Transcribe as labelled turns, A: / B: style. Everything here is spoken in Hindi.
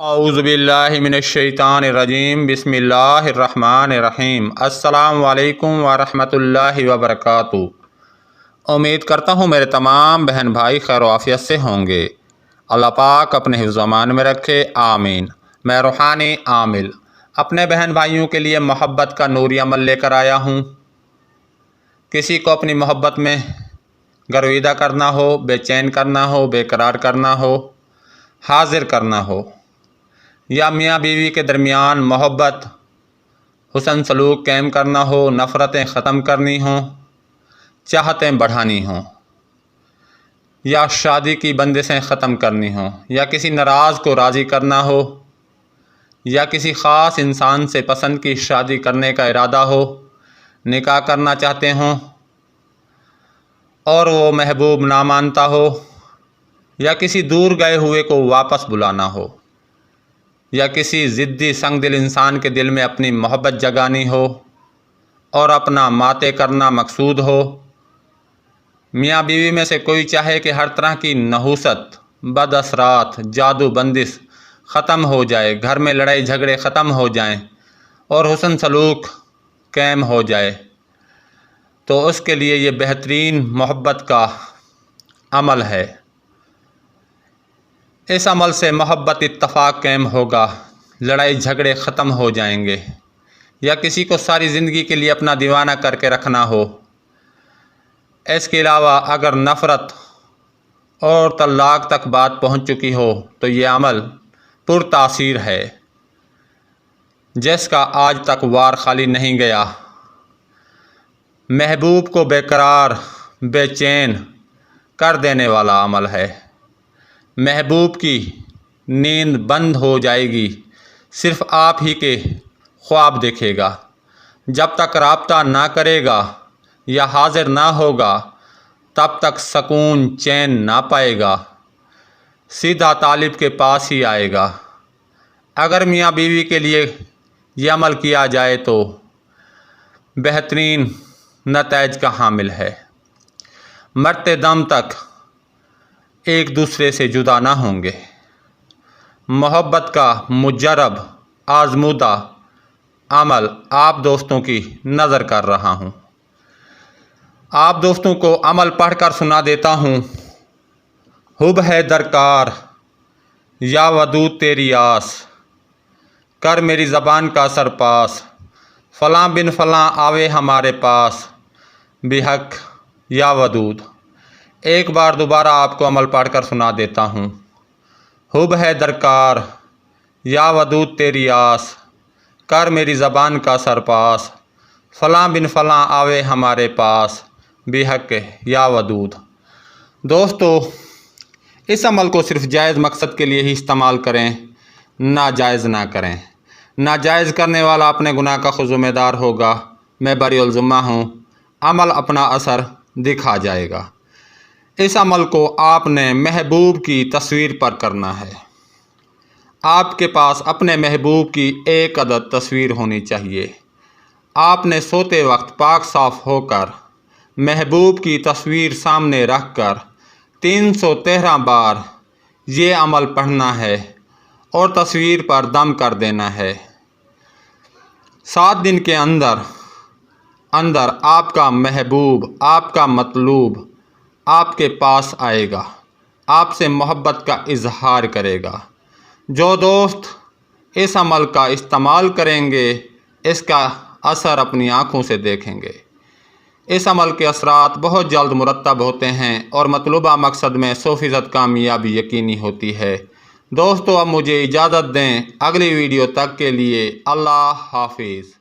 A: औज़ुबिल्लाहिमिनश्शैतानिर्रजीम बिस्मिल्लाहिर्रहमानिर्रहीम। अस्सलामु अलैकुम वरहमतुल्लाहि वबरकातुहू। उम्मीद करता हूँ मेरे तमाम बहन भाई खैर आफियत से होंगे। अल्लाह पाक अपने हिफ्ज़-ओ-अमान में रखे, आमीन। मैं रूहानी आमिल अपने बहन भाइयों के लिए मोहब्बत का नूरी अमल लेकर आया हूँ। किसी को अपनी मोहब्बत में गर्विदा करना हो, बेचैन करना हो, बेकरार करना हो, हाजिर करना हो, या मियाँ बीवी के दरमियान मोहब्बत हुस्न सलूक कायम करना हो, नफ़रतें ख़त्म करनी हों, चाहतें बढ़ानी हों, या शादी की बंदिशें ख़त्म करनी हों, या किसी नाराज़ को राज़ी करना हो, या किसी ख़ास इंसान से पसंद की शादी करने का इरादा हो, निकाह करना चाहते हों और वो महबूब ना मानता हो, या किसी दूर गए हुए को वापस बुलाना हो, या किसी ज़िद्दी संगदिल इंसान के दिल में अपनी मोहब्बत जगानी हो और अपना माते करना मकसूद हो। मियाँ बीवी में से कोई चाहे कि हर तरह की नहूसत, बद असरात, जादू बंदिश ख़त्म हो जाए, घर में लड़ाई झगड़े ख़त्म हो जाएं और हुस्न सलूक कायम हो जाए, तो उसके लिए ये बेहतरीन मोहब्बत का अमल है। इस अमल से मोहब्बत इत्तफ़ाक़ कायम होगा, लड़ाई झगड़े ख़त्म हो जाएंगे। या किसी को सारी ज़िंदगी के लिए अपना दीवाना करके रखना हो। इसके अलावा अगर नफ़रत और तलाक़ तक बात पहुँच चुकी हो तो ये अमल पुरतासीर है, जिसका आज तक वार खाली नहीं गया। महबूब को बेकरार, बेचैन कर देने वाला अमल है। महबूब की नींद बंद हो जाएगी, सिर्फ़ आप ही के ख्वाब देखेगा। जब तक राब्ता ना करेगा या हाजिर ना होगा तब तक सकून चैन ना पाएगा, सीधा तालिब के पास ही आएगा। अगर मियाँ बीवी के लिए ये अमल किया जाए तो बेहतरीन नताइज का हामिल है। मरते दम तक एक दूसरे से जुदा ना होंगे। मोहब्बत का मुजर्रब आज़मूदा अमल आप दोस्तों की नज़र कर रहा हूँ। आप दोस्तों को अमल पढ़कर सुना देता हूँ। हुब है दरकार या वदूद तेरी आस, कर मेरी ज़बान का सरपास, फ़लाँ बिन फ़लाँ आवे हमारे पास, बेहक या वदूद। एक बार दोबारा आपको अमल पढ़कर सुना देता हूँ। हुब है दरकार या वदूद तेरी आस, कर मेरी ज़बान का सरपास, फ़लाँ बिन फ़लाँ आवे हमारे पास, बेहक या वदूद। दोस्तों, इस अमल को सिर्फ़ जायज़ मकसद के लिए ही इस्तेमाल करें, नाजायज़ ना करें। नाजायज़ करने वाला अपने गुनाह का खुद ज़िम्मेदार होगा। मैं बरीउल ज़िम्मा हूँ। अमल अपना असर दिखा जाएगा। इस अमल को आपने महबूब की तस्वीर पर करना है। आपके पास अपने महबूब की एक अदद तस्वीर होनी चाहिए। आपने सोते वक्त पाक साफ़ होकर महबूब की तस्वीर सामने रख कर 313 बार ये अमल पढ़ना है और तस्वीर पर दम कर देना है। 7 दिन के अंदर अंदर आपका महबूब, आपका मतलूब आपके पास आएगा, आपसे मोहब्बत का इजहार करेगा। जो दोस्त इस अमल का इस्तेमाल करेंगे इसका असर अपनी आँखों से देखेंगे। इस अमल के असरात बहुत जल्द मुरतब होते हैं और मतलूबा मकसद में 100% कामयाबी यकीनी होती है। दोस्तों, अब मुझे इजाज़त दें। अगली वीडियो तक के लिए अल्लाह हाफिज़।